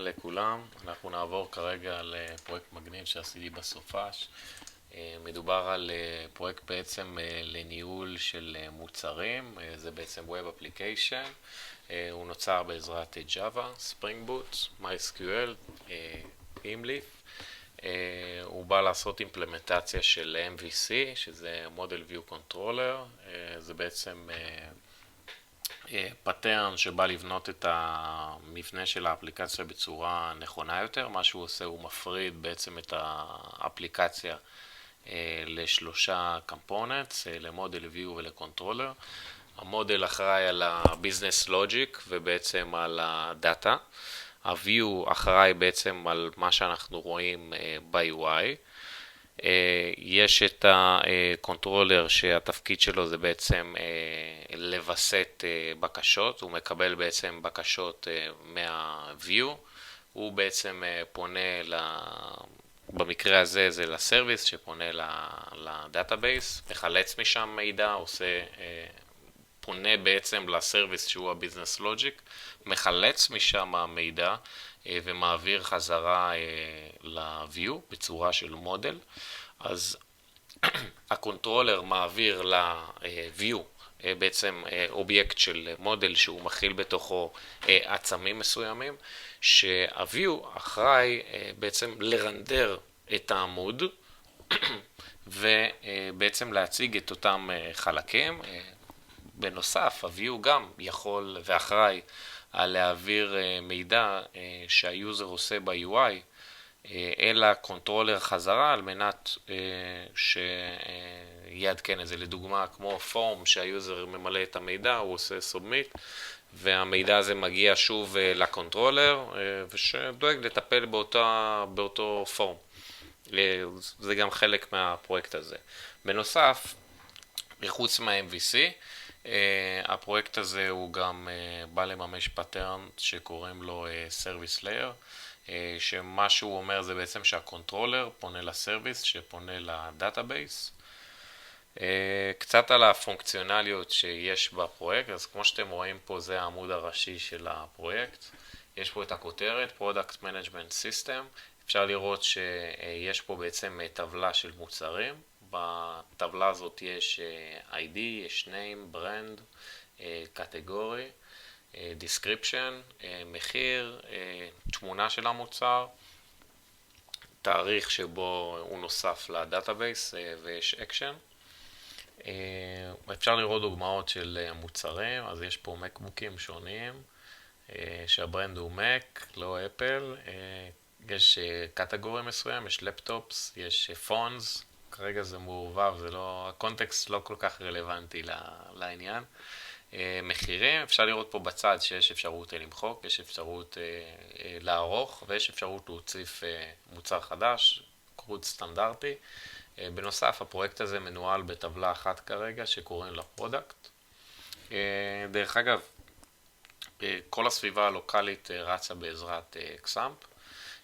לכולם, אנחנו נעבור כרגע לפרויקט מגניב שעשיתי בסופש. מדובר על פרויקט בעצם לניהול של מוצרים, זה בעצם Web Application, הוא נוצר בעזרת Java, Spring Boot, MySQL, Imleaf. הוא בא לעשות אימפלמנטציה של MVC, שזה Model View Controller, זה בעצם פטרן שבא לבנות את המבנה של האפליקציה בצורה נכונה יותר. מה שהוא עושה, הוא מפריד בעצם את האפליקציה לשלושה components, למודל view ולקונטרולר. המודל אחראי על ה-business logic ובעצם על הדאטה. ה-view אחראי בעצם על מה שאנחנו רואים ב-UI. יש את הקונטרולר שהתפקיד שלו זה בעצם לבסט בקשות, הוא מקבל בעצם בקשות מה-view, הוא בעצם פונה, במקרה הזה זה לסרוויס שפונה לדאטאבייס, מחלץ משם מידע, פונה בעצם לסרוויס שהוא ה-business logic, מחלץ משם המידע ומעביר חזרה ל-view בצורה של מודל. אז הקונטרולר מעביר ל-view בעצם אובייקט של מודל שהוא מכיל בתוכו עצמים מסוימים, שה-view אחראי בעצם לרנדר את העמוד ובעצם להציג את אותם חלקים. בנוסף, ה-view גם יכול ואחראי על להעביר מידע שהיוזר עושה ב-UI אל הקונטרולר חזרה על מנת שיעדכן את זה. לדוגמה, כמו פורם שהיוזר ממלא את המידע, הוא עושה submit והמידע הזה מגיע שוב לקונטרולר ושדואג לטפל באותו פורם. זה גם חלק מהפרויקט הזה. בנוסף, מחוץ מה-MVC, הפרויקט הזה הוא גם בא לממש פטרן שקוראים לו Service Layer, שמה שהוא אומר זה בעצם שהקונטרולר פונה לסרוויס שפונה לדאטאבייס. קצת על הפונקציונליות שיש בפרויקט, אז כמו שאתם רואים פה זה העמוד הראשי של הפרויקט. יש פה את הכותרת, Product Management System. אפשר לראות שיש פה בעצם טבלה של מוצרים. בטבלה הזאת יש ID, יש name, brand, קטגורי, description, מחיר, תמונה של המוצר, תאריך שבו הוא נוסף לדאטאבייס ויש action. אפשר לראות דוגמאות של מוצרים, אז יש פה מקבוקים שונים, שהברנד הוא מק, לא אפל, יש קטגורי מסוים, יש לפטופס, יש פונס, כרגע זה מעורבב, הקונטקסט לא כל כך רלוונטי לעניין. מחירים, אפשר לראות פה בצד שיש אפשרות למחוק, יש אפשרות לערוך ויש אפשרות להוסיף מוצר חדש, קוד סטנדרטי. בנוסף, הפרויקט הזה מנוהל בטבלה אחת כרגע שקוראים לה פרודקט. דרך אגב, כל הסביבה הלוקלית רצה בעזרת XAMPP.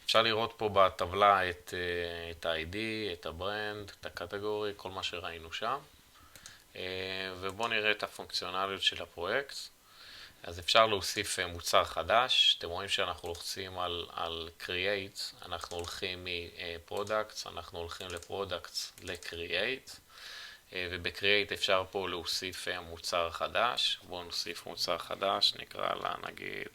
אפשר לראות פה בטבלה את ה-ID, את הברנד, את הקטגורי, כל מה שראינו שם. ובואו נראה את הפונקציונליות של הפרויקט. אז אפשר להוסיף מוצר חדש. אתם רואים שאנחנו לוחצים על Create, אנחנו הולכים מ-Products, אנחנו הולכים ל-Products ל-Create. וב-Create אפשר פה להוסיף מוצר חדש. בואו נוסיף מוצר חדש, נקרא לה נגיד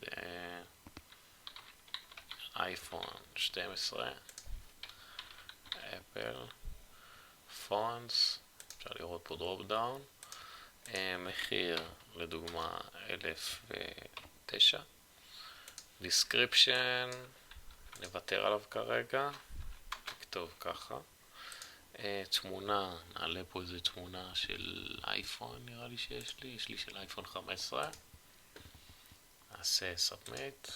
אייפון 12, אפל, פונס, אפשר לראות פה דרופ דאון, מחיר לדוגמה 1009, description, נוותר עליו כרגע, נכתוב ככה, תמונה, נעלה פה איזה תמונה של אייפון, נראה לי יש לי של אייפון 15, נעשה submit,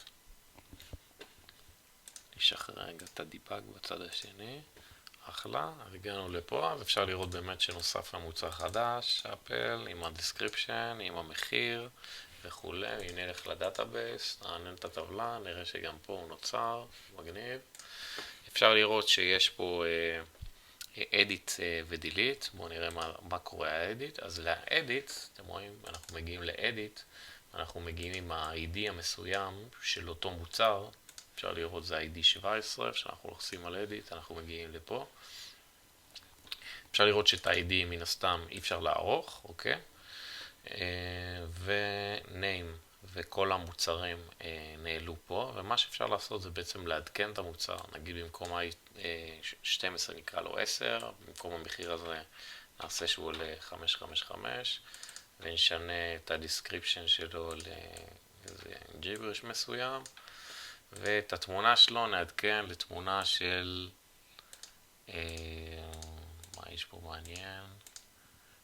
נשחרר רגע את הדיבאג בצד השני, אחלה, הגענו לפה, אז אפשר לראות באמת שנוסף למוצר חדש, אפל, עם הדיסקריפשן, עם המחיר וכולי. אם נלך לדאטאבייס, נעניין את הטבלה, נראה שגם פה הוא נוצר, מגניב. אפשר לראות שיש פה edit ו-delete, בואו נראה מה קורה ה-edit. אז ל-edit, אתם רואים, אנחנו מגיעים ל-edit, אנחנו מגיעים עם ה-ID המסוים של אותו מוצר, אפשר לראות זה ID 17, כשאנחנו לוחצים על edit אנחנו מגיעים לפה. אפשר לראות שאת ה-ID מן הסתם אי אפשר לערוך, אוקיי? ו-name וכל המוצרים נעלו פה, ומה שאפשר לעשות זה בעצם לעדכן את המוצר, נגיד במקום ה-12 נקרא לו 10, במקום המחיר הזה נעשה שהוא עולה 555, ונשנה את ה-description שלו לאיזה gibberish מסוים, ואת התמונה שלו נעדכן לתמונה של, מה יש פה מעניין?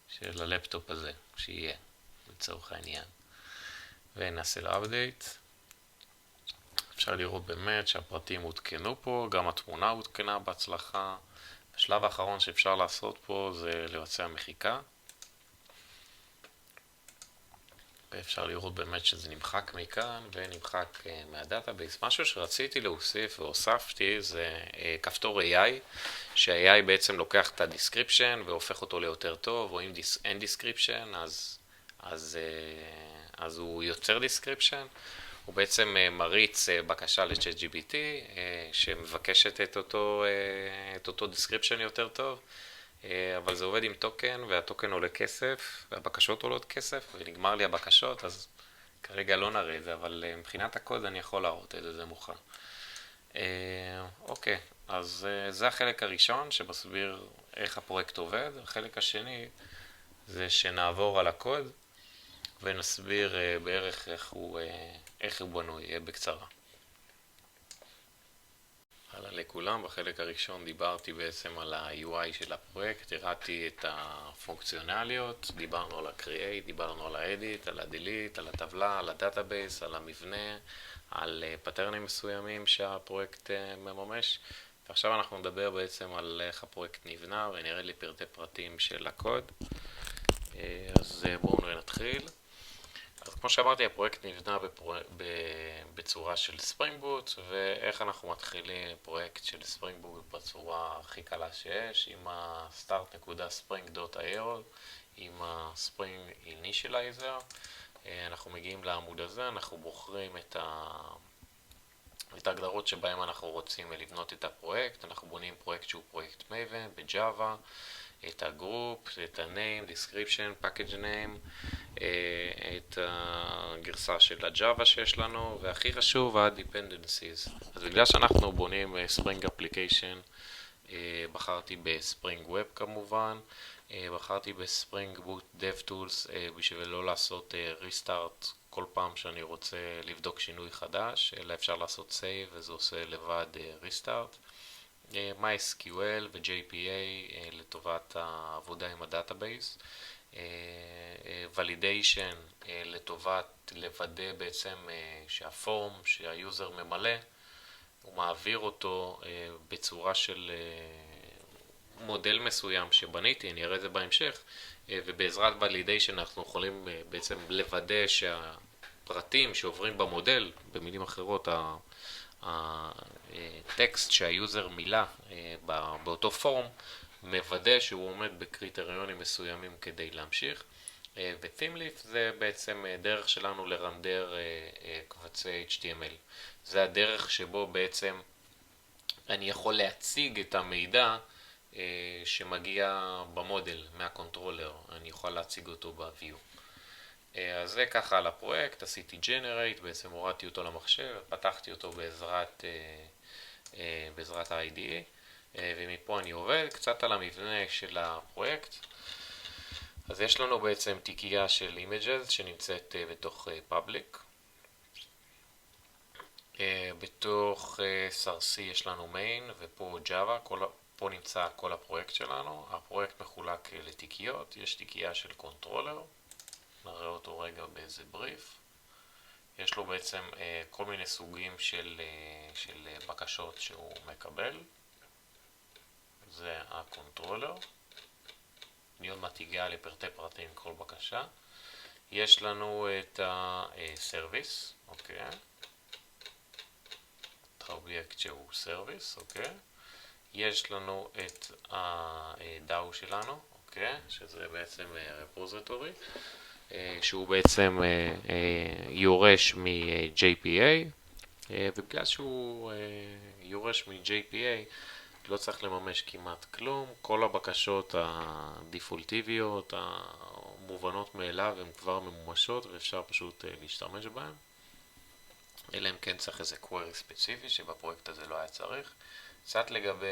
של הלפטופ הזה, שיהיה, לצורך העניין. ונעשה ל-update. אפשר לראות באמת שהפרטים הותקנו פה, גם התמונה הותקנה בהצלחה. השלב האחרון שאפשר לעשות פה זה לבצע מחיקה. ואפשר לראות באמת שזה נמחק מכאן ונמחק מהדאטאבייס. משהו שרציתי להוסיף והוספתי זה כפתור AI, שה-AI בעצם לוקח את ה-description והופך אותו ליותר טוב, או אם אין description אז הוא יוצר description. הוא בעצם מריץ בקשה ל-ChatGPT שמבקשת את אותו description יותר טוב, אבל זה עובד עם טוקן, והטוקן עולה כסף, והבקשות עולות כסף, ונגמר לי הבקשות, אז כרגע לא נראה את זה, אבל מבחינת הקוד אני יכול להראות את זה, זה מוכן. אוקיי, אז זה החלק הראשון שמסביר איך הפרויקט עובד. החלק השני זה שנעבור על הקוד, ונסביר בערך איך הוא בנוי בקצרה. אהלן לכולם, בחלק הראשון דיברתי בעצם על ה-UI של הפרויקט, הראיתי את הפונקציונליות, דיברנו על ה-Create, דיברנו על ה-Edit, על ה-Delete, על הטבלה, על ה-Database, על המבנה, על פטרנים מסוימים שהפרויקט מממש. ועכשיו אנחנו נדבר בעצם על איך הפרויקט נבנה ונראה לי פרטי פרטים של הקוד. אז בואו נתחיל. אז כמו שאמרתי, הפרויקט נבנה בצורה של ספרינג בוט, ואיך אנחנו מתחילים פרויקט של ספרינג בוט בצורה הכי קלה שיש, עם ה-start.spring.io, עם ה-spring initializer. אנחנו מגיעים לעמוד הזה, אנחנו בוחרים את ההגדרות שבהם אנחנו רוצים לבנות את הפרויקט. אנחנו בונים פרויקט שהוא פרויקט Maven בג'אווה, את הגרופ, את ה-name, description, package name, את הגרסה של הג'אווה שיש לנו, והכי חשוב, ה-dependencies. אז בגלל שאנחנו בונים Spring Application, בחרתי ב-Spring Web כמובן, בחרתי ב-Spring Boot DevTools בשביל לא לעשות restart כל פעם שאני רוצה לבדוק שינוי חדש, אלא אפשר לעשות save וזה עושה לבד restart. MySQL ו-JPA לטובת העבודה עם הדאטאבייס, Validation לטובת לוודא בעצם שהפורם שהיוזר ממלא הוא מעביר אותו בצורה של מודל מסוים שבניתי, אני אראה את זה בהמשך, ובעזרת Validation אנחנו יכולים בעצם לוודא שהפרטים שעוברים במודל, במילים אחרות הטקסט שהיוזר מילא באותו פורם מוודא שהוא עומד בקריטריונים מסוימים כדי להמשיך. ו-ThemeLeaf זה בעצם דרך שלנו לרנדר קבצי HTML. זה הדרך שבו בעצם אני יכול להציג את המידע שמגיע במודל מהקונטרולר, אני יכול להציג אותו ב-View. אז זה ככה על הפרויקט, עשיתי Generate, בעצם הורדתי אותו למחשב, פתחתי אותו בעזרת ה-IDE, ומפה אני עובד קצת על המבנה של הפרויקט. אז יש לנו בעצם תיקייה של Images שנמצאת בתוך Public. בתוך SRC יש לנו Main ופה Java, פה נמצא כל הפרויקט שלנו. הפרויקט מחולק לתיקיות, יש תיקייה של קונטרולר, נראה אותו רגע באיזה בריף. יש לו בעצם כל מיני סוגים של בקשות שהוא מקבל. זה הקונטרולר. אני עוד מעט אגיע לפרטי פרטים כל בקשה. יש לנו את ה-Service, אוקיי. את האובייקט שהוא Service, אוקיי. יש לנו את ה-DAO שלנו, אוקיי, שזה בעצם repository. שהוא בעצם יורש מ-JPA, ובגלל שהוא יורש מ-JPA, לא צריך לממש כמעט כלום, כל הבקשות הדיפולטיביות, המובנות מאליו, הן כבר ממומשות ואפשר פשוט להשתמש בהן. אלא אם כן צריך איזה query ספציפי שבפרויקט הזה לא היה צריך. קצת לגבי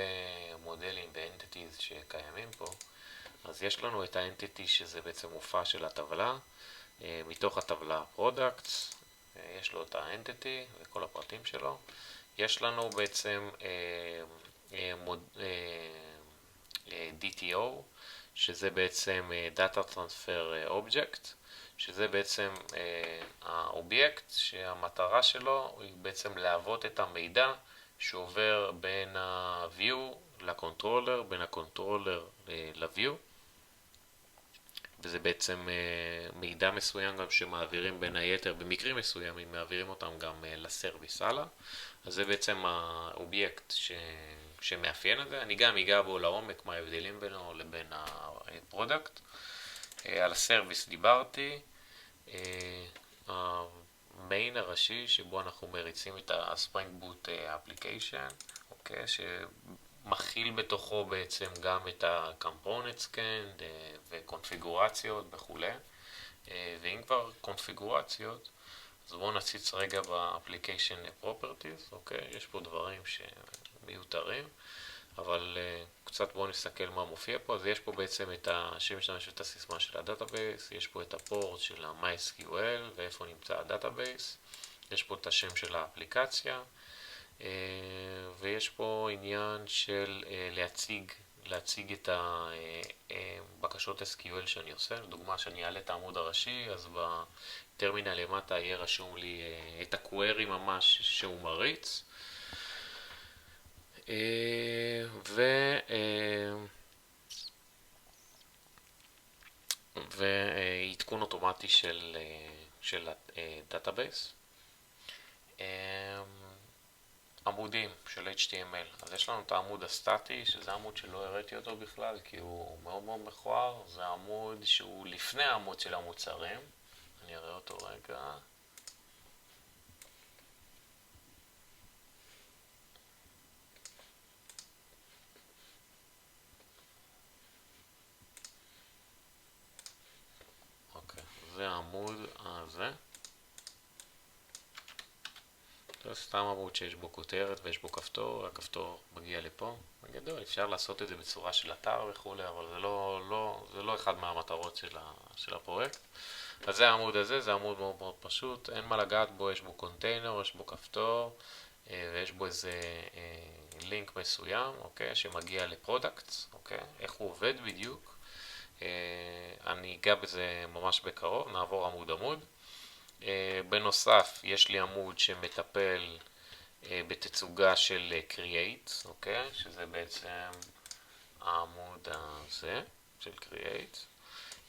מודלים ו-entities שקיימים פה, אז יש לנו את ה-entity שזה בעצם מופע של הטבלה, מתוך הטבלה products, יש לו את ה-entity וכל הפרטים שלו. יש לנו בעצם DTO, שזה בעצם Data Transfer Object, שזה בעצם האובייקט שהמטרה שלו היא בעצם להוות את המידע שעובר בין ה-view לקונטרולר, בין הקונטרולר ל-view, וזה בעצם מידע מסוים גם שמעבירים בין היתר, במקרים מסוימים מעבירים אותם גם לסרוויס הלאה. אז זה בעצם האובייקט שמאפיין את זה. אני גם אגע בו לעומק מה ההבדלים בינו לבין הפרודקט. על הסרוויס דיברתי. המיין הראשי שבו אנחנו מריצים את ה-Spring Boot Application, אוקיי, שמכיל בתוכו בעצם גם את ה-Component Scan וקונפיגורציות וכו'. ואם כבר קונפיגורציות, אז בואו נציץ רגע ב-Application Properties, אוקיי? יש פה דברים שמיותרים, אבל קצת בואו נסתכל מה מופיע פה. אז יש פה בעצם את השם משתמש ואת הסיסמה של הדאטאבייס, יש פה את הפורט של ה-MySQL ואיפה נמצא הדאטאבייס, יש פה את השם של האפליקציה, ויש פה עניין של להציג את הבקשות SQL שאני עושה. לדוגמה, שאני אעלה את העמוד הראשי, אז בטרמינל למטה יהיה רשום לי את הקווירי ממש שהוא מריץ. ועדכון אוטומטי של הדאטאבייס. עמודים של HTML. אז יש לנו את העמוד הסטטי, שזה עמוד שלא הראיתי אותו בכלל, כי הוא מאוד מאוד מכוער. זה עמוד שהוא לפני העמוד של המוצרים. אני אראה אותו רגע. אוקיי, זה העמוד הזה. זה סתם עמוד שיש בו כותרת ויש בו כפתור, הכפתור מגיע לפה. בגדול, אפשר לעשות את זה בצורה של אתר וכו', אבל זה לא אחד מהמטרות של הפרויקט. אז זה העמוד הזה, זה עמוד מאוד מאוד פשוט, אין מה לגעת בו, יש בו קונטיינר, יש בו כפתור, ויש בו איזה לינק מסוים, אוקיי, שמגיע לפרודקטס, אוקיי, איך הוא עובד בדיוק. אני אגע בזה ממש בקרוב, נעבור עמוד עמוד. בנוסף, יש לי עמוד שמטפל בתצוגה של Create, אוקיי? שזה בעצם העמוד הזה של Create.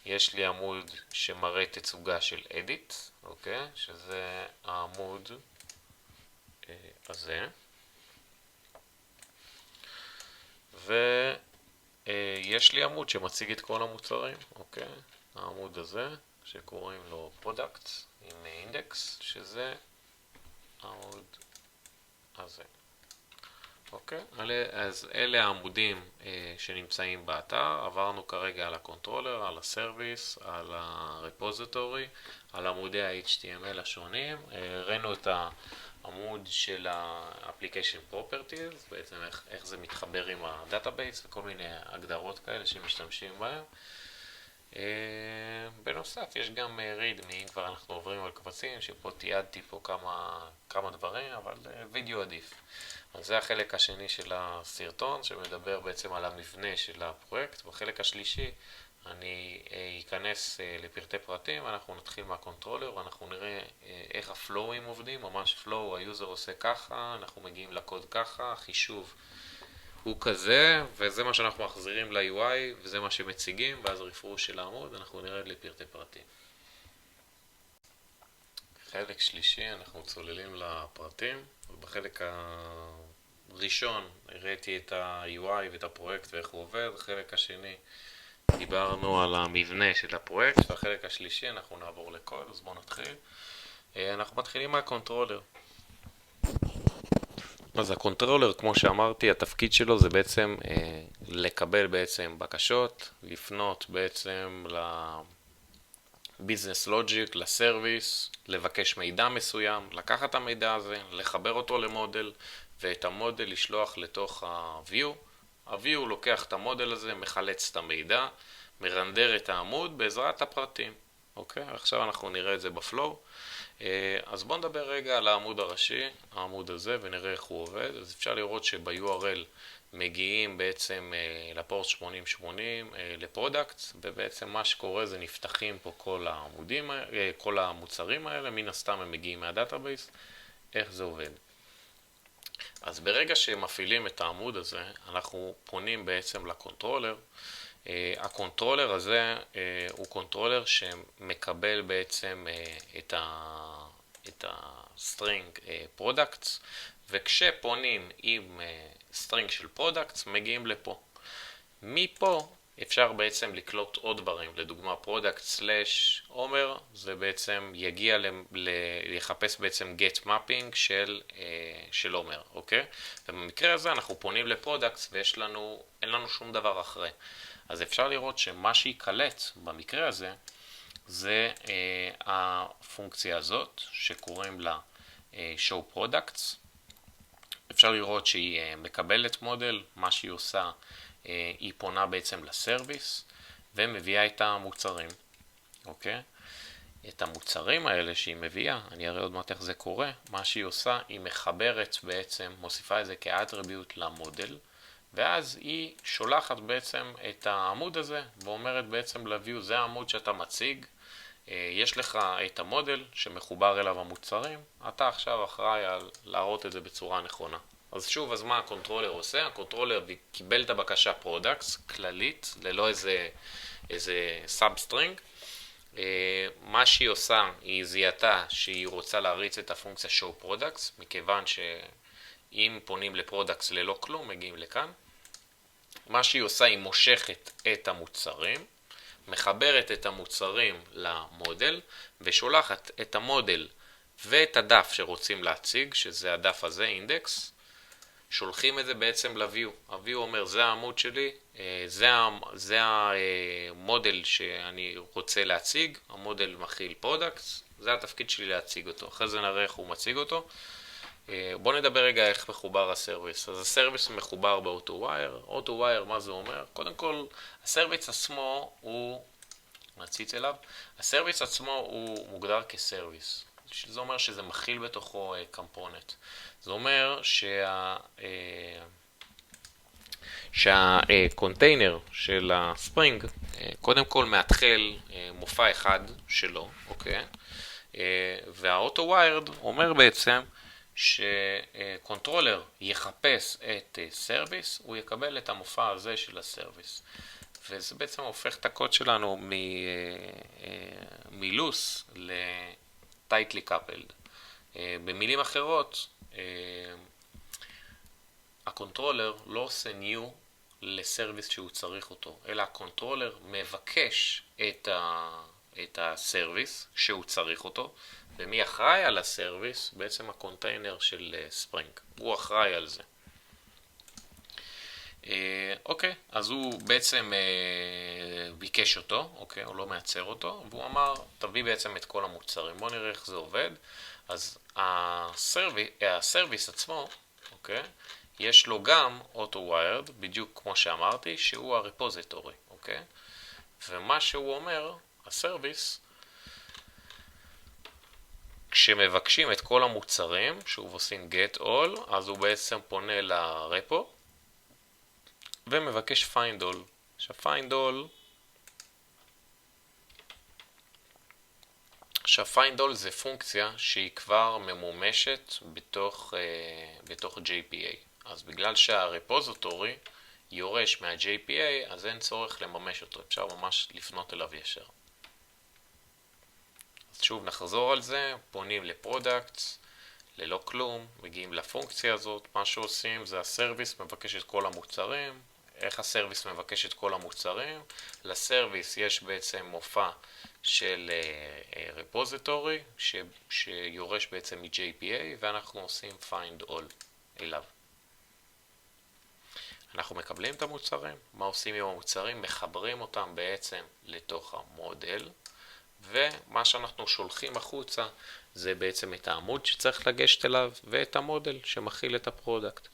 יש לי עמוד שמראה תצוגה של Edit, אוקיי? שזה העמוד הזה. ויש לי עמוד שמציג את כל המוצרים, אוקיי? העמוד הזה שקוראים לו Products עם אינדקס, שזה העמוד הזה. אוקיי, אז אלה העמודים שנמצאים באתר. עברנו כרגע על הקונטרולר, על הסרוויס, על הרפוזיטורי, על עמודי ה-HTML השונים. ראינו את העמוד של ה-Application Properties, בעצם איך זה מתחבר עם הדאטאבייס וכל מיני הגדרות כאלה שמשתמשים בהם. בנוסף, יש גם readme, אם כבר אנחנו עוברים על קבצים, שפה תיעדתי פה כמה דברים, אבל וידאו עדיף. אז זה החלק השני של הסרטון, שמדבר בעצם על המבנה של הפרויקט. בחלק השלישי אני אכנס לפרטי פרטים, אנחנו נתחיל מהקונטרולר, ואנחנו נראה איך הפלואים עובדים, ממש פלואו, היוזר עושה ככה, אנחנו מגיעים לקוד ככה, החישוב הוא כזה, וזה מה שאנחנו מחזירים ל-UI, וזה מה שמציגים, ואז רפרוש של העמוד, אנחנו נרד לפרטי פרטים. חלק שלישי, אנחנו צוללים לפרטים, ובחלק הראשון הראיתי את ה-UI ואת הפרויקט ואיך הוא עובד, החלק השני דיברנו על המבנה של הפרויקט, והחלק השלישי אנחנו נעבור לקוד, אז בואו נתחיל. אנחנו מתחילים מהקונטרולר. אז הקונטרולר, כמו שאמרתי, התפקיד שלו זה בעצם לקבל בעצם בקשות, לפנות בעצם לביזנס לוג'יק, לסרוויס, לבקש מידע מסוים, לקחת את המידע הזה, לחבר אותו למודל, ואת המודל לשלוח לתוך ה-view. ה-view לוקח את המודל הזה, מחלץ את המידע, מרנדר את העמוד בעזרת הפרטים. אוקיי? עכשיו אנחנו נראה את זה בפלואו. אז בואו נדבר רגע על העמוד הראשי, העמוד הזה, ונראה איך הוא עובד. אז אפשר לראות שב-URL מגיעים בעצם לפורט 8080 לפרודקטס, ובעצם מה שקורה זה נפתחים פה כל המוצרים האלה, מן הסתם הם מגיעים מהדאטאבייס. איך זה עובד? אז ברגע שמפעילים את העמוד הזה, אנחנו פונים בעצם לקונטרולר. הקונטרולר הזה הוא קונטרולר שמקבל בעצם את ה-string products, וכשפונים עם string של products מגיעים לפה. מפה אפשר בעצם לקלוט עוד דברים, לדוגמה product/עומר, זה בעצם יגיע לחפש בעצם get mapping של עומר, אוקיי? ובמקרה הזה אנחנו פונים לפרודקטס ואין לנו שום דבר אחרי. אז אפשר לראות שמה שיקלט במקרה הזה זה הפונקציה הזאת שקוראים לה show products. אפשר לראות שהיא מקבלת מודל, מה שהיא עושה היא פונה בעצם לסרוויס ומביאה את המוצרים, אוקיי? את המוצרים האלה שהיא מביאה, אני אראה עוד מעט איך זה קורה, מה שהיא עושה היא מחברת בעצם, מוסיפה את זה כאטריביוט למודל, ואז היא שולחת בעצם את העמוד הזה ואומרת בעצם ל-view, זה העמוד שאתה מציג, יש לך את המודל שמחובר אליו המוצרים, אתה עכשיו אחראי על להראות את זה בצורה נכונה. אז שוב, אז מה הקונטרולר עושה? הקונטרולר קיבל את הבקשה פרודקטס כללית, ללא איזה סאבסטרינג. מה שהיא עושה, היא זיהתה שהיא רוצה להריץ את הפונקציה show products, מכיוון שאם פונים לפרודקטס ללא כלום, מגיעים לכאן. מה שהיא עושה, היא מושכת את המוצרים, מחברת את המוצרים למודל, ושולחת את המודל ואת הדף שרוצים להציג, שזה הדף הזה, אינדקס, שולחים את זה בעצם ל-view. ה-view אומר, זה העמוד שלי, זה המודל שאני רוצה להציג, המודל מכיל פרודקטס, זה התפקיד שלי להציג אותו. אחרי זה נראה איך הוא מציג אותו. בואו נדבר רגע איך מחובר הסרוויס. אז הסרוויס מחובר ב-AutoWire. AutoWire, מה זה אומר? קודם כל, הסרוויס עצמו הוא, נציץ אליו, הסרוויס עצמו הוא מוגדר כסרוויס. זה אומר שזה מכיל בתוכו קומפוננט. זה אומר שהקונטיינר של הספרינג קודם כל מאתחל מופע אחד שלו, אוקיי? וה-AutoWired אומר בעצם שקונטרולר יחפש את סרוויס, הוא יקבל את המופע הזה של הסרוויס. וזה בעצם הופך את הקוד שלנו מלוס ל-tightly coupled. במילים אחרות, הקונטרולר לא עושה new לסרוויס שהוא צריך אותו, אלא הקונטרולר מבקש את הסרוויס שהוא צריך אותו, ומי אחראי על הסרוויס? בעצם הקונטיינר של ספרינג, הוא אחראי על זה. אוקיי, אז הוא בעצם ביקש אותו, אוקיי, הוא לא מייצר אותו, והוא אמר, תביא בעצם את כל המוצרים. בואו נראה איך זה עובד. אז הסרוויס עצמו, אוקיי, יש לו גם AutoWired, בדיוק כמו שאמרתי, שהוא הרפוזיטורי, אוקיי? ומה שהוא אומר, הסרוויס, כשמבקשים את כל המוצרים, שוב עושים get all, אז הוא בעצם פונה לרפו, ומבקש find all. עכשיו find all זה פונקציה שהיא כבר ממומשת בתוך JPA. אז בגלל שהרפוזיטורי יורש מה-JPA, אז אין צורך לממש אותו. אפשר ממש לפנות אליו ישר. אז שוב נחזור על זה, פונים לפרודקטס, ללא כלום, מגיעים לפונקציה הזאת. מה שעושים זה הסרוויס מבקש את כל המוצרים. איך הסרוויס מבקש את כל המוצרים? לסרוויס יש בעצם מופע של רפוזיטורי שיורש בעצם מ-JPA, ואנחנו עושים find all אליו. אנחנו מקבלים את המוצרים, מה עושים עם המוצרים? מחברים אותם בעצם לתוך המודל, ומה שאנחנו שולחים החוצה זה בעצם את העמוד שצריך לגשת אליו ואת המודל שמכיל את הפרודקט.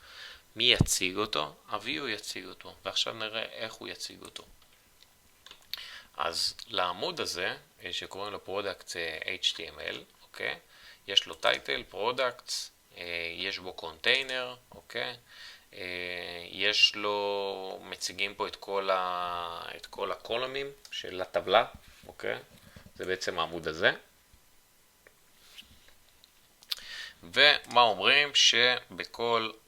מי יציג אותו? ה-View יציג אותו, ועכשיו נראה איך הוא יציג אותו. אז לעמוד הזה, שקוראים לו Product HTML, אוקיי? יש לו Title, Products, יש בו Container, אוקיי? יש לו, מציגים פה את כל הקולומים של הטבלה, אוקיי? זה בעצם העמוד הזה. ומה אומרים?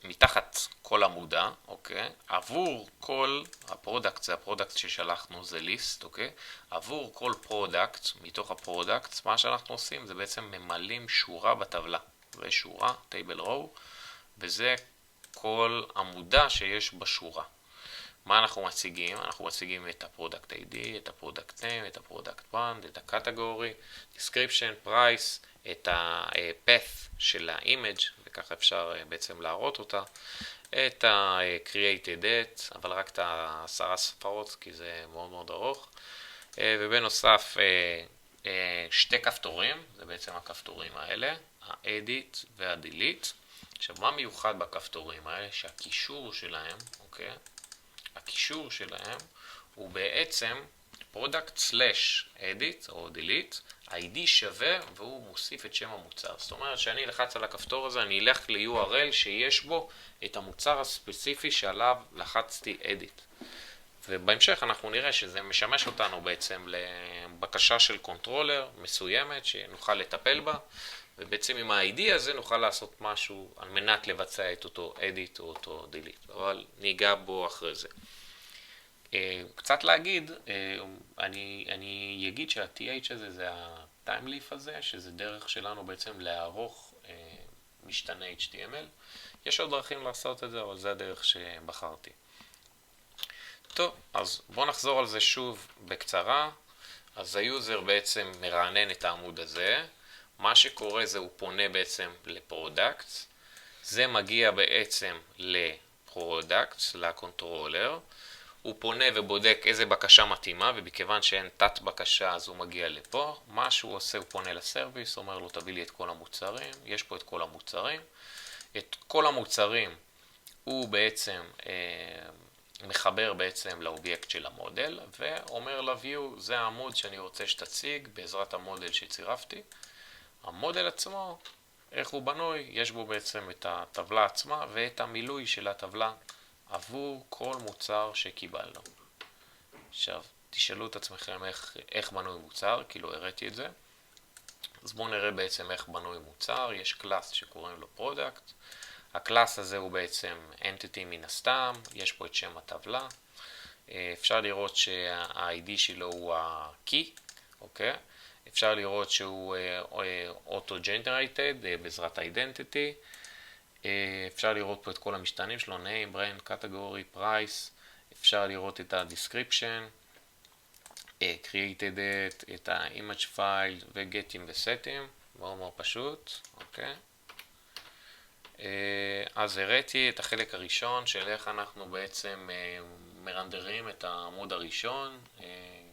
מתחת כל עמודה, אוקיי? עבור כל הפרודקט, זה הפרודקט ששלחנו, זה ליסט, אוקיי? עבור כל פרודקט, מתוך הפרודקט, מה שאנחנו עושים זה בעצם ממלאים שורה בטבלה. זה שורה, טייבל row, וזה כל עמודה שיש בשורה. מה אנחנו מציגים? אנחנו מציגים את הפרודקט ID, את הפרודקט name, את הפרודקט brand, את הקטגורי, description, price, את ה-path של ה-image, וככה אפשר בעצם להראות אותה, את ה-created date, אבל רק את 10 ספרות, כי זה מאוד מאוד ארוך, ובנוסף שתי כפתורים, זה בעצם הכפתורים האלה, ה-edit וה-delete. עכשיו, מה מיוחד בכפתורים האלה? שהקישור שלהם, אוקיי? הקישור שלהם הוא בעצם product/edit או delete, ה-ID שווה והוא מוסיף את שם המוצר. זאת אומרת שאני אלחץ על הכפתור הזה, אני אלך ל-URL שיש בו את המוצר הספציפי שעליו לחצתי edit. ובהמשך אנחנו נראה שזה משמש אותנו בעצם לבקשה של קונטרולר מסוימת שנוכל לטפל בה, ובעצם עם ה-ID הזה נוכל לעשות משהו על מנת לבצע את אותו edit או אותו delete, אבל ניגע בו אחרי זה. קצת להגיד, אני אגיד שה-TH הזה זה ה-time leaf הזה, שזה דרך שלנו בעצם לערוך משתנה HTML. יש עוד דרכים לעשות את זה, אבל זה הדרך שבחרתי. טוב, אז בואו נחזור על זה שוב בקצרה. אז היוזר בעצם מרענן את העמוד הזה. מה שקורה זה הוא פונה בעצם לפרודקט. זה מגיע בעצם לפרודקט, לקונטרולר. הוא פונה ובודק איזה בקשה מתאימה, ובכיוון שאין תת בקשה אז הוא מגיע לפה. מה שהוא עושה, הוא פונה לסרוויס, אומר לו תביא לי את כל המוצרים. יש פה את כל המוצרים. את כל המוצרים הוא בעצם מחבר בעצם לאובייקט של המודל, ואומר ל-View, זה העמוד שאני רוצה שתציג בעזרת המודל שצירפתי. המודל עצמו, איך הוא בנוי? יש בו בעצם את הטבלה עצמה ואת המילוי של הטבלה עבור כל מוצר שקיבלנו. עכשיו, תשאלו את עצמכם איך בנוי מוצר, כי לא הראיתי את זה. אז בואו נראה בעצם איך בנוי מוצר. יש קלאס שקוראים לו Product. הקלאס הזה הוא בעצם Entity מן הסתם, יש פה את שם הטבלה. אפשר לראות שה-ID שלו הוא ה-Key, אוקיי? אפשר לראות שהוא Auto-Generated בעזרת Identity. אפשר לראות פה את כל המשתנים שלו, name, brand, category, price. אפשר לראות את ה-description, created it, את ה-image file ו-getting ו-setting. מאוד מאוד פשוט, אוקיי? אז הראיתי את החלק הראשון של איך אנחנו בעצם מרנדרים את העמוד הראשון.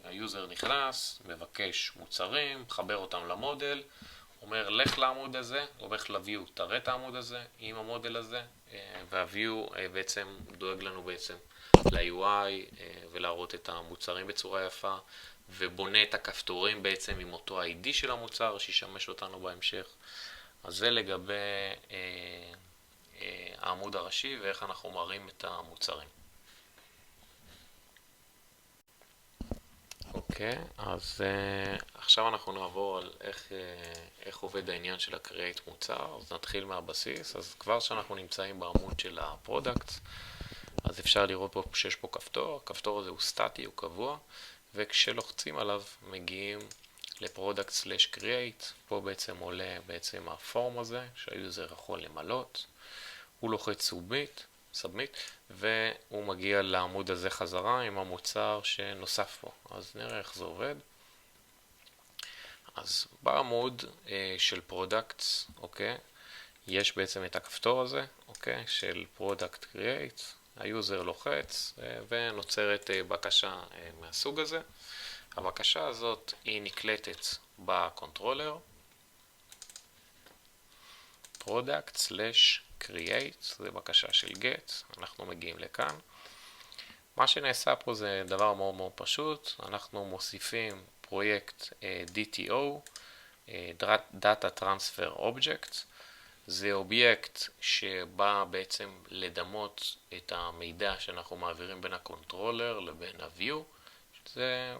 היוזר נכנס, מבקש מוצרים, מחבר אותם למודל, אומר לך לעמוד הזה, הולך ל-View, תראה את העמוד הזה עם המודל הזה, וה-View בעצם דואג לנו בעצם ל-UI ולהראות את המוצרים בצורה יפה, ובונה את הכפתורים בעצם עם אותו ID של המוצר שישמש אותנו בהמשך. אז זה לגבי העמוד הראשי ואיך אנחנו מראים את המוצרים. אוקיי, אז עכשיו אנחנו נעבור על איך עובד העניין של ה-Create מוצר. אז נתחיל מהבסיס. אז כבר שאנחנו נמצאים בעמוד של ה-Product, אז אפשר לראות פה שיש פה כפתור. הכפתור הזה הוא סטטי, הוא קבוע, וכשלוחצים עליו מגיעים ל-Product/Create. פה בעצם עולה בעצם הפורם הזה שהיוזר יכול למלות. הוא לוחץ Submit, והוא מגיע לעמוד הזה חזרה עם המוצר שנוסף פה. אז נראה איך זה עובד. אז בעמוד של Products, אוקיי, יש בעצם את הכפתור הזה, אוקיי, של Product Create. היוזר לוחץ ונוצרת בקשה מהסוג הזה. הבקשה הזאת היא נקלטת בקונטרולר product/create, זה בקשה של get, אנחנו מגיעים לכאן. מה שנעשה פה זה דבר מאוד מאוד פשוט, אנחנו מוסיפים פרויקט DTO, Data Transfer Object, זה אובייקט שבא בעצם לדמות את המידע שאנחנו מעבירים בין הקונטרולר לבין ה-view.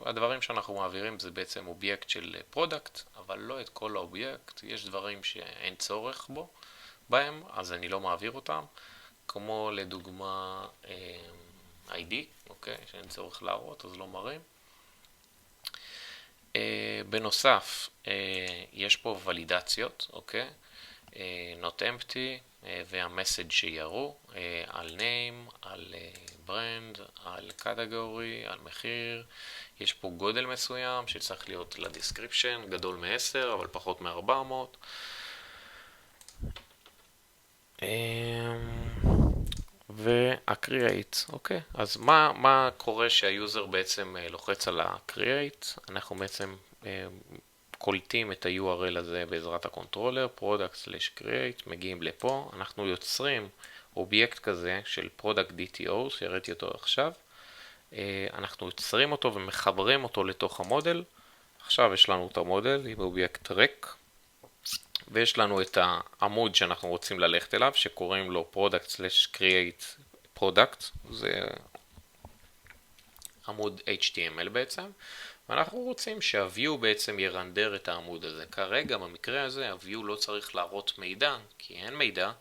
הדברים שאנחנו מעבירים זה בעצם אובייקט של פרודקט, אבל לא את כל האובייקט, יש דברים שאין צורך בהם, אז אני לא מעביר אותם, כמו לדוגמה ID, אוקיי, שאין צורך להראות, אז לא מראים. בנוסף, יש פה ולידציות, אוקיי, not empty, והמסאג' שיראו על name, על brand, על category, על מחיר. יש פה גודל מסוים שצריך להיות לדסקריפשן, גדול מ-10 אבל פחות מ-400. וה-create, אוקיי, אז מה קורה שהיוזר בעצם לוחץ על ה-create? אנחנו בעצם קולטים את ה-URL הזה בעזרת הקונטרולר, product/create, מגיעים לפה, אנחנו יוצרים אובייקט כזה של product DTO, שהראיתי אותו עכשיו, אנחנו יוצרים אותו ומחברים אותו לתוך המודל. עכשיו יש לנו את המודל עם אובייקט ריק, ויש לנו את העמוד שאנחנו רוצים ללכת אליו, שקוראים לו product/create product, זה עמוד HTML בעצם, ואנחנו רוצים שה-view בעצם ירנדר את העמוד הזה. כרגע במקרה הזה ה-view לא צריך להראות מידע, כי אין מידע,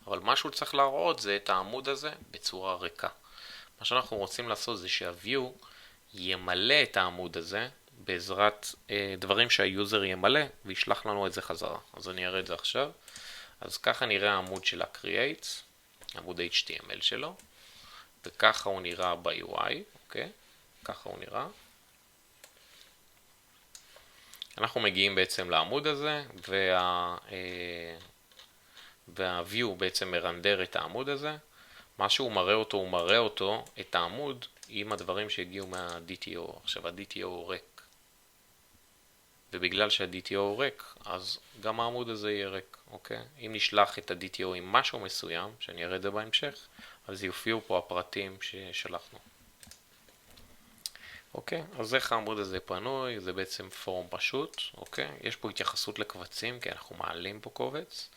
אבל מה שהוא צריך להראות זה את העמוד הזה בצורה ריקה. מה שאנחנו רוצים לעשות זה שה-view ימלא את העמוד הזה בעזרת דברים שהיוזר ימלא וישלח לנו את זה חזרה. אז אני אראה את זה עכשיו. אז ככה נראה העמוד של ה-create, עמוד HTML שלו, וככה הוא נראה ב-UI, אוקיי? ככה הוא נראה. אנחנו מגיעים בעצם לעמוד הזה, וה-view בעצם מרנדר את העמוד הזה. מה שהוא מראה אותו, הוא מראה אותו את העמוד עם הדברים שהגיעו מה-DTO. עכשיו ה-DTO הוא ריק. ובגלל שה-DTO הוא ריק, אז גם העמוד הזה יהיה ריק, אוקיי? אם נשלח את ה-DTO עם משהו מסוים, שאני אראה את זה בהמשך, אז יופיעו פה הפרטים ששלחנו. אוקיי, אז איך העמוד הזה פנוי? זה בעצם פורם פשוט, אוקיי? יש פה התייחסות לקבצים, כי אנחנו מעלים פה קובץ.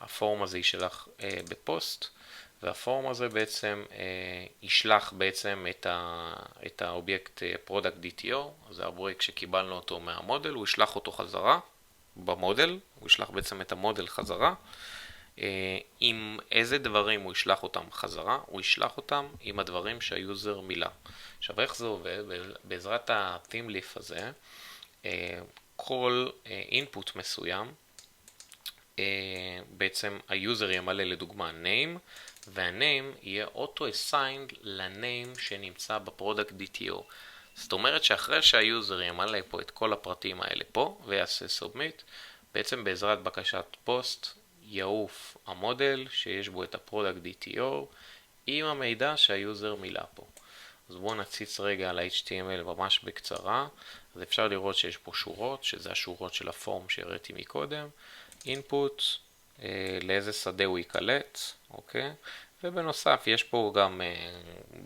הפורם הזה יישלח בפוסט, והפורם הזה בעצם ישלח בעצם את האובייקט product DTO, זה האובייקט שקיבלנו אותו מהמודל, הוא ישלח אותו חזרה במודל, הוא ישלח בעצם את המודל חזרה. עם איזה דברים הוא ישלח אותם חזרה? הוא ישלח אותם עם הדברים שהיוזר מילא. עכשיו איך זה עובד? בעזרת ה-theme leaf הזה, כל input מסוים, בעצם היוזר ימלא לדוגמה name, וה-name יהיה auto-assigned ל-name שנמצא בפרודקט DTO. זאת אומרת שאחרי שהיוזר ימלא פה את כל הפרטים האלה פה, ויעשה submit, בעצם בעזרת בקשת פוסט, יעוף המודל שיש בו את הפרודקט DTO עם המידע שהיוזר מילא פה. אז בואו נציץ רגע על ה-HTML ממש בקצרה. אז אפשר לראות שיש פה שורות, שזה השורות של הפורם שהראיתי מקודם. input, לאיזה שדה הוא יקלט, אוקיי? ובנוסף יש פה גם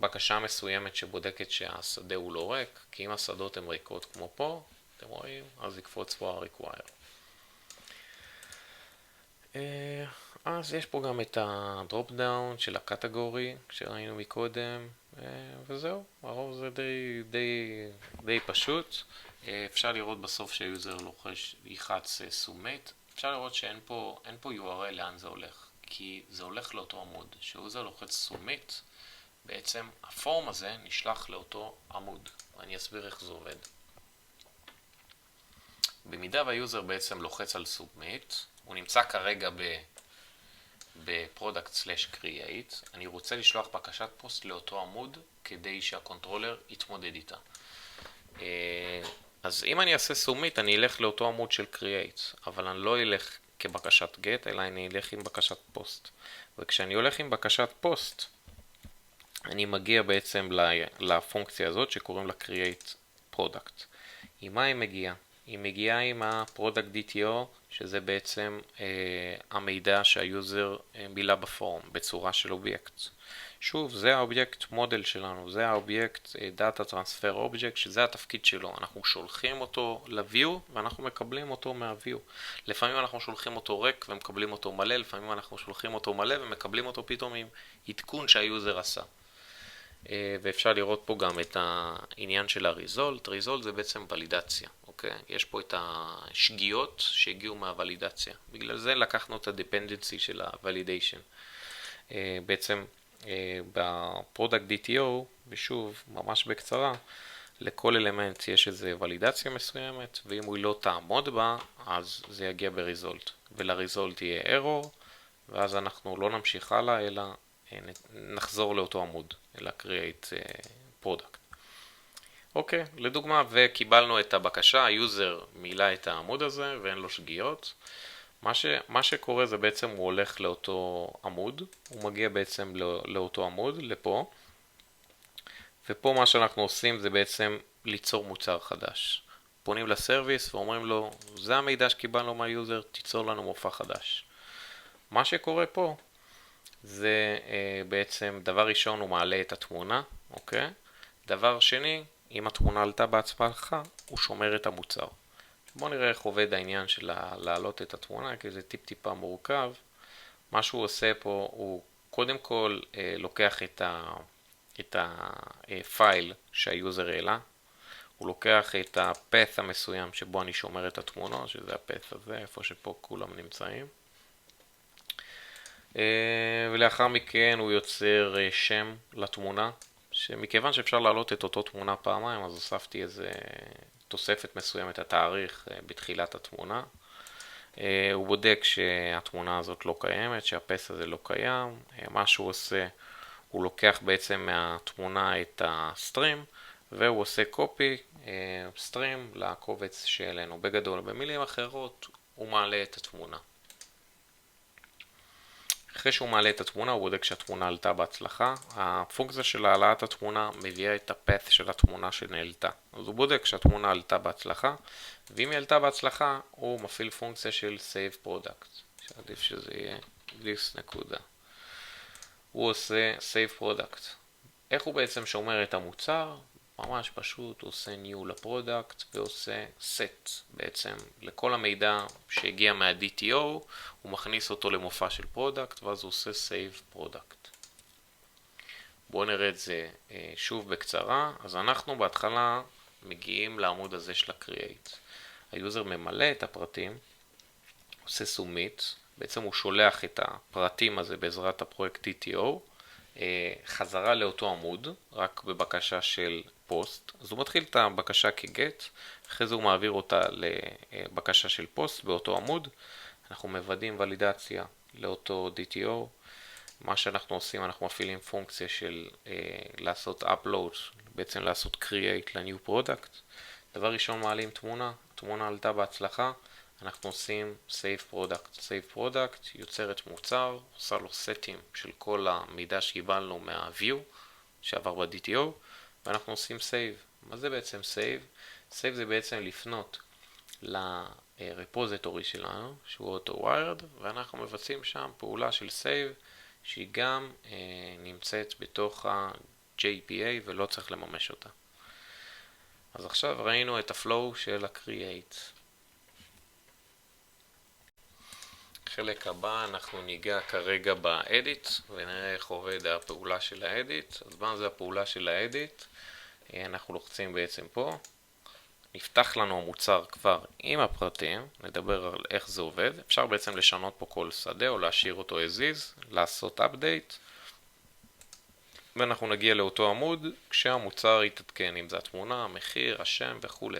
בקשה מסוימת שבודקת שהשדה הוא לא ריק, כי אם השדות הן ריקות כמו פה, אתם רואים, אז יקפוץ פה ה-require. אז יש פה גם את הדרופ דאון של הקטגורי שראינו מקודם, וזהו, הרוב זה די פשוט. אפשר לראות בסוף שהיוזר לוחש ילחץ submit. אפשר לראות שאין פה URL לאן זה הולך, כי זה הולך לאותו עמוד. שהיוזר לוחץ submit, בעצם הפורם הזה נשלח לאותו עמוד. ואני אסביר איך זה עובד. במידה והיוזר בעצם לוחץ על submit, הוא נמצא כרגע ב-product/create, אני רוצה לשלוח בקשת פוסט לאותו עמוד כדי שהקונטרולר יתמודד איתה. אז אם אני אעשה submit, אני אלך לאותו עמוד של create, אבל אני לא אלך כבקשת get, אלא אני אלך עם בקשת פוסט. וכשאני הולך עם בקשת פוסט, אני מגיע בעצם לפונקציה הזאת שקוראים לה create product. עם מה היא מגיעה? היא מגיעה עם ה-product DTO, שזה בעצם המידע שהיוזר מילא בפורום בצורה של אובייקט. שוב, זה האובייקט מודל שלנו, זה האובייקט Data Transfer Object, שזה התפקיד שלו. אנחנו שולחים אותו ל-view ואנחנו מקבלים אותו מה-view. לפעמים אנחנו שולחים אותו ריק ומקבלים אותו מלא, לפעמים אנחנו שולחים אותו מלא ומקבלים אותו פתאום עם עדכון שהיוזר עשה. ואפשר לראות פה גם את העניין של ה-result. result זה בעצם ולידציה, אוקיי? יש פה את השגיאות שהגיעו מהוולידציה. בגלל זה לקחנו את ה-dependency של ה-validation. בעצם בפרודקט DTO, ושוב, ממש בקצרה, לכל אלמנט יש איזו ולידציה מסוימת, ואם הוא לא תעמוד בה, אז זה יגיע ב-result. ול-result יהיה error, ואז אנחנו לא נמשיך הלאה, אלא נחזור לאותו עמוד, אלא create product. אוקיי, לדוגמה, וקיבלנו את הבקשה, היוזר מילא את העמוד הזה ואין לו שגיאות. מה שקורה זה בעצם הוא הולך לאותו עמוד, הוא מגיע בעצם לאותו עמוד, לפה, ופה מה שאנחנו עושים זה בעצם ליצור מוצר חדש. פונים לסרוויס ואומרים לו, זה המידע שקיבלנו מהיוזר, תיצור לנו מופע חדש. מה שקורה פה זה בעצם דבר ראשון הוא מעלה את התמונה, אוקיי? דבר שני, אם התמונה עלתה בהצלחה, הוא שומר את המוצר. בואו נראה איך עובד העניין של להעלות את התמונה, כי זה טיפה מורכב. מה שהוא עושה פה, הוא קודם כל לוקח את הפייל שהיוזר העלה, הוא לוקח את הפת' המסוים שבו אני שומר את התמונה, שזה הפת' הזה, איפה שפה כולם נמצאים. ולאחר מכן הוא יוצר שם לתמונה, שמכיוון שאפשר להעלות את אותו תמונה פעמיים, אז הוספתי איזה תוספת מסוימת, התאריך בתחילת התמונה. הוא בודק שהתמונה הזאת לא קיימת, שהפס הזה לא קיים. מה שהוא עושה, הוא לוקח בעצם מהתמונה את הסטרים, והוא עושה קופי סטרים לקובץ שלנו. בגדול, במילים אחרות, הוא מעלה את התמונה. אחרי שהוא מעלה את התמונה, הוא בודק שהתמונה עלתה בהצלחה. הפונקציה של העלאת התמונה מביאה את הפת' של התמונה שנעלתה. אז הוא בודק שהתמונה עלתה בהצלחה, ואם היא עלתה בהצלחה, הוא מפעיל פונקציה של save product. שעדיף שזה יהיה this נקודה. הוא עושה save product. איך הוא בעצם שומר את המוצר? ממש פשוט, הוא עושה new לפרודקט ועושה set בעצם לכל המידע שהגיע מה-DTO, הוא מכניס אותו למופע של פרודקט ואז הוא עושה save product. בואו נראה את זה שוב בקצרה. אז אנחנו בהתחלה מגיעים לעמוד הזה של ה-create. היוזר ממלא את הפרטים, עושה submit, בעצם הוא שולח את הפרטים הזה בעזרת הפרויקט DTO, חזרה לאותו עמוד, רק בבקשה של פוסט. אז הוא מתחיל את הבקשה כגט, אחרי זה הוא מעביר אותה לבקשה של פוסט באותו עמוד. אנחנו מוודאים ולידציה לאותו DTO. מה שאנחנו עושים, אנחנו מפעילים פונקציה של לעשות upload, בעצם לעשות create ל-new product. דבר ראשון מעלים תמונה, התמונה עלתה בהצלחה. אנחנו עושים save product. save product יוצרת מוצר, עושה לו סטים של כל המידע שקיבלנו מה-view שעבר ב-DTO, ואנחנו עושים save. מה זה בעצם save? save זה בעצם לפנות לרפוזיטורי שלנו, שהוא AutoWired, ואנחנו מבצעים שם פעולה של save, שהיא גם נמצאת בתוך ה-JPA ולא צריך לממש אותה. אז עכשיו ראינו את הפלואו של ה-create. חלק הבא אנחנו ניגע כרגע ב-edit ונראה איך עובד הפעולה של ה-edit. אז מה זה הפעולה של ה-edit? אנחנו לוחצים בעצם פה, נפתח לנו המוצר כבר עם הפרטים, נדבר על איך זה עובד. אפשר בעצם לשנות פה כל שדה או להשאיר אותו as is, לעשות update, ואנחנו נגיע לאותו עמוד כשהמוצר יתעדכן, אם זה התמונה, המחיר, השם וכו'.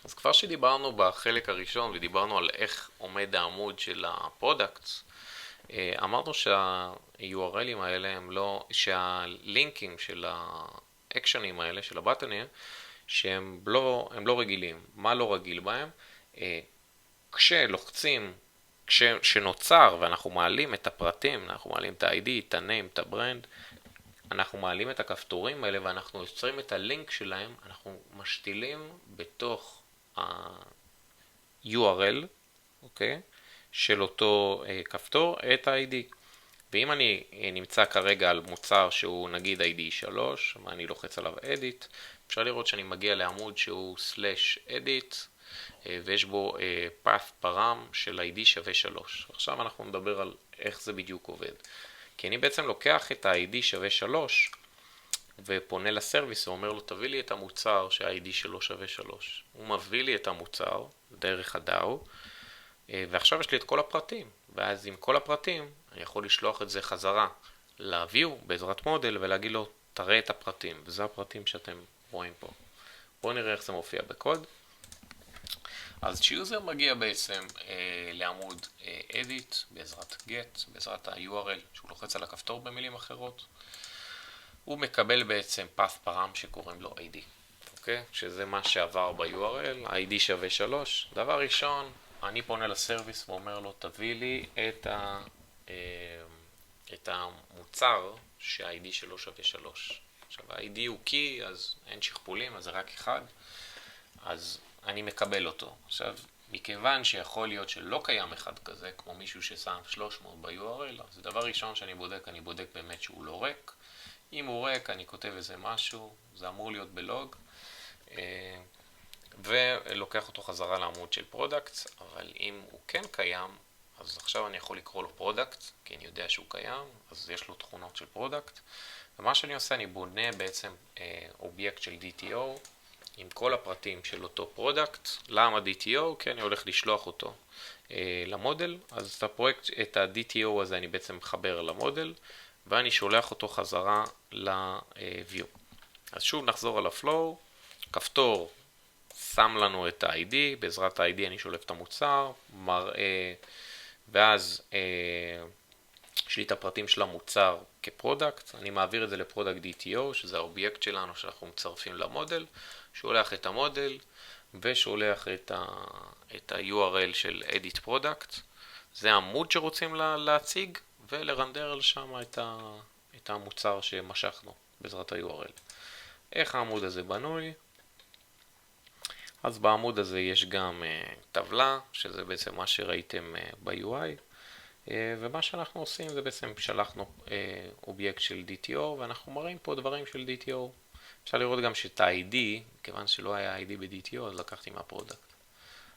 אז כבר שדיברנו בחלק הראשון ודיברנו על איך עומד העמוד של הפרודקטס, אמרנו שה-URLים האלה הם לא, שהלינקים של האקשנים האלה, של הבטנים, שהם לא רגילים. מה לא רגיל בהם? כשלוחצים, כשנוצר ואנחנו מעלים את הפרטים, אנחנו מעלים את ה-ID, את ה-name, את ה-brand, אנחנו מעלים את הכפתורים האלה ואנחנו יוצרים את הלינק שלהם, אנחנו משתילים בתוך ה-URL, אוקיי? של אותו כפתור את ה-ID. ואם אני נמצא כרגע על מוצר שהוא נגיד ID 3, ואני לוחץ עליו Edit, אפשר לראות שאני מגיע לעמוד שהוא /edit, ויש בו path param של ID שווה 3. עכשיו אנחנו נדבר על איך זה בדיוק עובד. כי אני בעצם לוקח את ה-ID שווה 3, ופונה לסרוויס ואומר לו תביא לי את המוצר שה-ID שלו שווה 3. הוא מביא לי את המוצר דרך ה-DAO, ועכשיו יש לי את כל הפרטים. ואז עם כל הפרטים אני יכול לשלוח את זה חזרה ל-View בעזרת מודל ולהגיד לו תראה את הפרטים. וזה הפרטים שאתם רואים פה. בואו נראה איך זה מופיע בקוד. אז כשיוזר מגיע בעצם לעמוד Edit בעזרת Get, בעזרת ה-URL שהוא לוחץ על הכפתור במילים אחרות, הוא מקבל בעצם path param שקוראים לו ID, אוקיי? שזה מה שעבר ב-URL, ה-ID שווה 3. דבר ראשון, אני פונה לסרוויס ואומר לו תביא לי את המוצר שה-ID שלו שווה 3. עכשיו ה-ID הוא key, אז אין שכפולים, אז זה רק אחד, אז אני מקבל אותו. עכשיו, מכיוון שיכול להיות שלא קיים אחד כזה, כמו מישהו ששם 300 ב-URL, אז דבר ראשון שאני בודק באמת שהוא לא ריק. אם הוא ריק, אני כותב איזה משהו, זה אמור להיות בלוג, ולוקח אותו חזרה לעמוד של פרודקט, אבל אם הוא כן קיים, אז עכשיו אני יכול לקרוא לו פרודקט, כי אני יודע שהוא קיים, אז יש לו תכונות של פרודקט. ומה שאני עושה, אני בונה בעצם אובייקט של DTO, עם כל הפרטים של אותו פרודקט. למה DTO? כי אני הולך לשלוח אותו למודל, אז את ה-DTO הזה אני בעצם מחבר למודל, ואני שולח אותו חזרה ל-View. אז שוב נחזור על ה-Flow, כפתור שם לנו את ה-ID, בעזרת ה-ID אני שולף את המוצר, מראה, ואז יש לי את הפרטים של המוצר כפרודקט, אני מעביר את זה לפרודקט DTO, שזה האובייקט שלנו שאנחנו מצרפים למודל, שולח את המודל ושולח את ה-URL של Edit Product, זה העמוד שרוצים להציג, ולרנדר לשם את המוצר שמשכנו בעזרת ה-URL. איך העמוד הזה בנוי? אז בעמוד הזה יש גם טבלה, שזה בעצם מה שראיתם ב-UI, ומה שאנחנו עושים זה בעצם שלחנו אובייקט של DTO, ואנחנו מראים פה דברים של DTO. אפשר לראות גם שאת ה-ID, כיוון שלא היה ID ב-DTO, אז לקחתי מהפרודקט.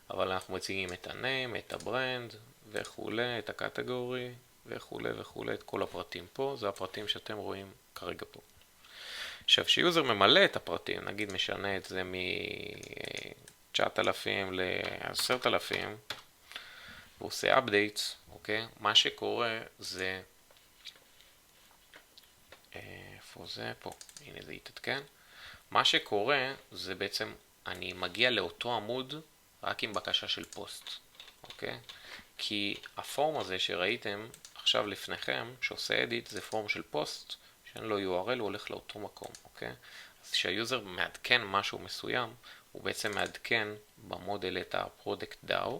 אבל אנחנו מציגים את ה-name, את הברנד וכו', את הקטגורי וכו' וכו', את כל הפרטים פה, זה הפרטים שאתם רואים כרגע פה. עכשיו, כשיוזר ממלא את הפרטים, נגיד משנה את זה מ-9,000 ל-10,000, והוא עושה updates, אוקיי? מה שקורה זה, איפה זה? פה, הנה זה יתעדכן. מה שקורה זה בעצם, אני מגיע לאותו עמוד רק עם בקשה של פוסט, אוקיי? כי הפורם הזה שראיתם עכשיו לפניכם, שעושה edit, זה פורם של פוסט, שאין לו URL, הוא הולך לאותו מקום, אוקיי? אז כשהיוזר מעדכן משהו מסוים, הוא בעצם מעדכן במודל את ה-Product DAO,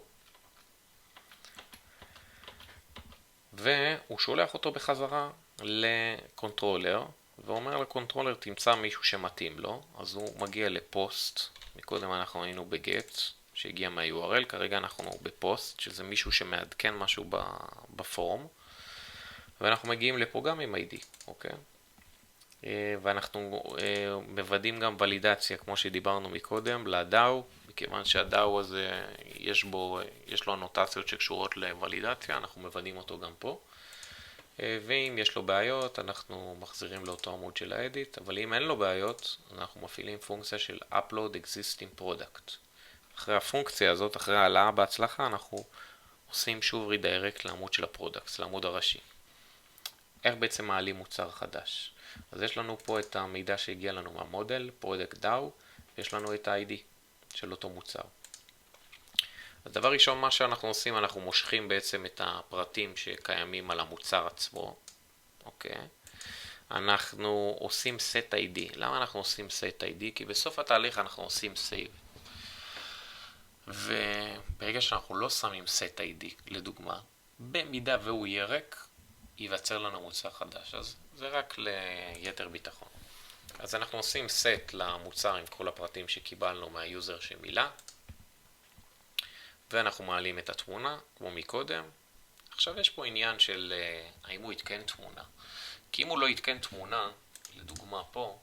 והוא שולח אותו בחזרה לקונטרולר, ואומר לקונטרולר תמצא מישהו שמתאים לו, אז הוא מגיע לפוסט, מקודם אנחנו היינו בגט, שהגיע מה-URL, כרגע אנחנו בפוסט, שזה מישהו שמעדכן משהו בפורם, ואנחנו מגיעים לפה גם עם ID, אוקיי? ואנחנו מוודאים גם ולידציה, כמו שדיברנו מקודם, ל-DAO, מכיוון שה-DAO הזה יש לו אנוטציות שקשורות לוולידציה, אנחנו מוודאים אותו גם פה. ואם יש לו בעיות, אנחנו מחזירים לאותו עמוד של ה-edit, אבל אם אין לו בעיות, אנחנו מפעילים פונקציה של upload existing product. אחרי הפונקציה הזאת, אחרי העלאה בהצלחה, אנחנו עושים שוב redirect לעמוד של הפרודקט, לעמוד הראשי. איך בעצם מעלים מוצר חדש? אז יש לנו פה את המידע שהגיע לנו מהמודל, Product DAO, ויש לנו את ה-ID של אותו מוצר. אז דבר ראשון, מה שאנחנו עושים, אנחנו מושכים בעצם את הפרטים שקיימים על המוצר עצמו, אוקיי? אנחנו עושים set ID. למה אנחנו עושים set ID? כי בסוף התהליך אנחנו עושים save. וברגע שאנחנו לא שמים set ID, לדוגמה, במידה והוא יהיה ריק, ייווצר לנו מוצר חדש. אז זה רק ליתר ביטחון. אז אנחנו עושים set למוצר עם כל הפרטים שקיבלנו מהיוזר שמילא, ואנחנו מעלים את התמונה, כמו מקודם. עכשיו יש פה עניין של האם הוא יתקן תמונה. כי אם הוא לא יתקן תמונה, לדוגמה פה,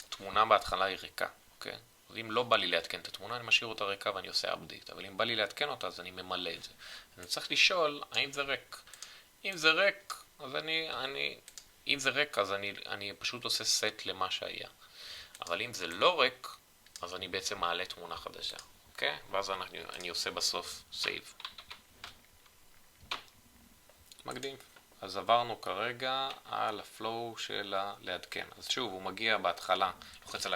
תמונה בהתחלה היא ריקה, אוקיי? אז אם לא בא לי להתקן את התמונה, אני משאיר אותה ריקה ואני עושה update. אבל אם בא לי להתקן אותה, אז אני ממלא את זה. אני צריך לשאול, האם זה ריק? אם זה ריק, אז אני פשוט עושה set למה שהיה. אבל אם זה לא ריק, אז אני בעצם מעלה תמונה חדשה, אוקיי? ואז אני עושה בסוף save. מקדים. אז עברנו כרגע על הפלואו של לעדכן. אז שוב, הוא מגיע בהתחלה, לוחץ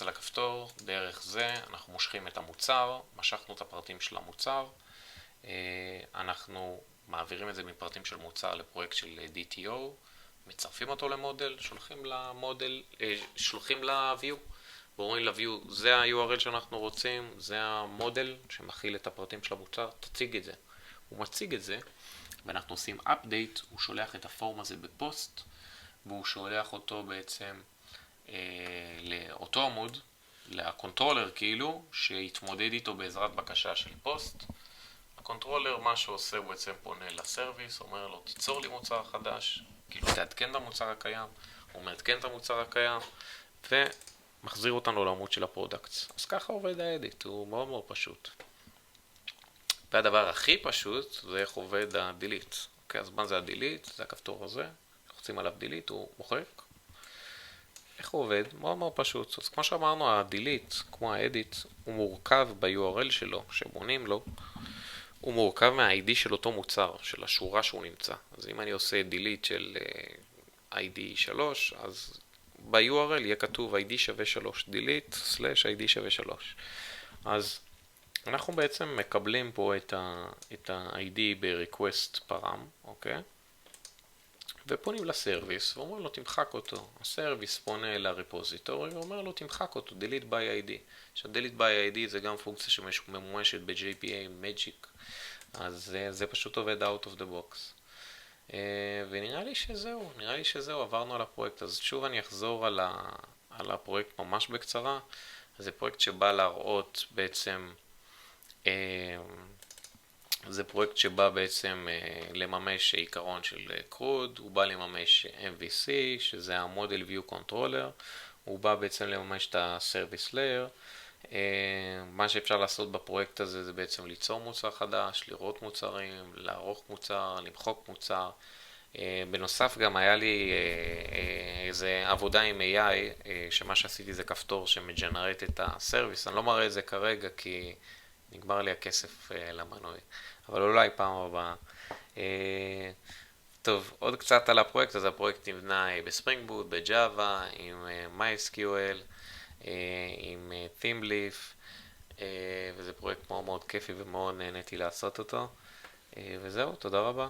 על הכפתור, דרך זה אנחנו מושכים את המוצר, משכנו את הפרטים של המוצר, אנחנו מעבירים את זה מפרטים של מוצר לפרויקט של DTO, מצרפים אותו למודל, שולחים ל-view, ואומרים ל-view, זה ה-URL שאנחנו רוצים, זה המודל שמכיל את הפרטים של המוצר, תציג את זה. הוא מציג את זה, ואנחנו עושים update, הוא שולח את הפורם הזה בפוסט, והוא שולח אותו בעצם לאותו עמוד, לקונטרולר כאילו, שיתמודד איתו בעזרת בקשה של פוסט. הקונטרולר, מה שעושה, הוא בעצם פונה לסרוויס, אומר לו, תיצור לי מוצר חדש, כאילו תעדכן את המוצר הקיים, הוא מעדכן את המוצר הקיים, ומחזיר אותנו לעמוד של הפרודקטס. אז ככה עובד האדיט, הוא מאוד מאוד פשוט. והדבר הכי פשוט זה איך עובד ה-delete. אוקיי, אז מה זה ה-delete? זה הכפתור הזה, לוחצים עליו delete, הוא מוחק. איך הוא עובד? מאוד מאוד פשוט. אז כמו שאמרנו, ה-delete, כמו ה-edit, הוא מורכב ב-URL שלו, שבונים לו, הוא מורכב מה-ID של אותו מוצר, של השורה שהוא נמצא. אז אם אני עושה delete של ID 3, אז ב-URL יהיה כתוב ID שווה 3, delete/ID שווה 3. אז אנחנו בעצם מקבלים פה את ה-ID ב-request פרם, אוקיי? ופונים לסרוויס ואומרים לו תמחק אותו. הסרוויס פונה לרפוזיטורי ואומר לו תמחק אותו, delete by ID. עכשיו delete by ID זה גם פונקציה שממומשת ב-JPA Magic, אז זה פשוט עובד out of the box. ונראה לי שזהו, עברנו על הפרויקט. אז שוב אני אחזור על הפרויקט ממש בקצרה. זה פרויקט שבא להראות בעצם, זה פרויקט שבא בעצם לממש עיקרון של CRUD, הוא בא לממש MVC, שזה ה-Model View Controller, הוא בא בעצם לממש את ה-Service Layer. מה שאפשר לעשות בפרויקט הזה זה בעצם ליצור מוצר חדש, לראות מוצרים, לערוך מוצר, למחוק מוצר. בנוסף גם היה לי איזה עבודה עם AI, שמה שעשיתי זה כפתור שמג'נרט את הסרוויס. אני לא מראה את זה כרגע כי נגמר לי הכסף למנוי, אבל אולי פעם הבאה. טוב, עוד קצת על הפרויקט. אז הפרויקט נבנה בספרינג בוט, בג'אווה, עם MySQL, עם ThemeLeaf, וזה פרויקט מאוד מאוד כיפי ומאוד נהניתי לעשות אותו. וזהו, תודה רבה.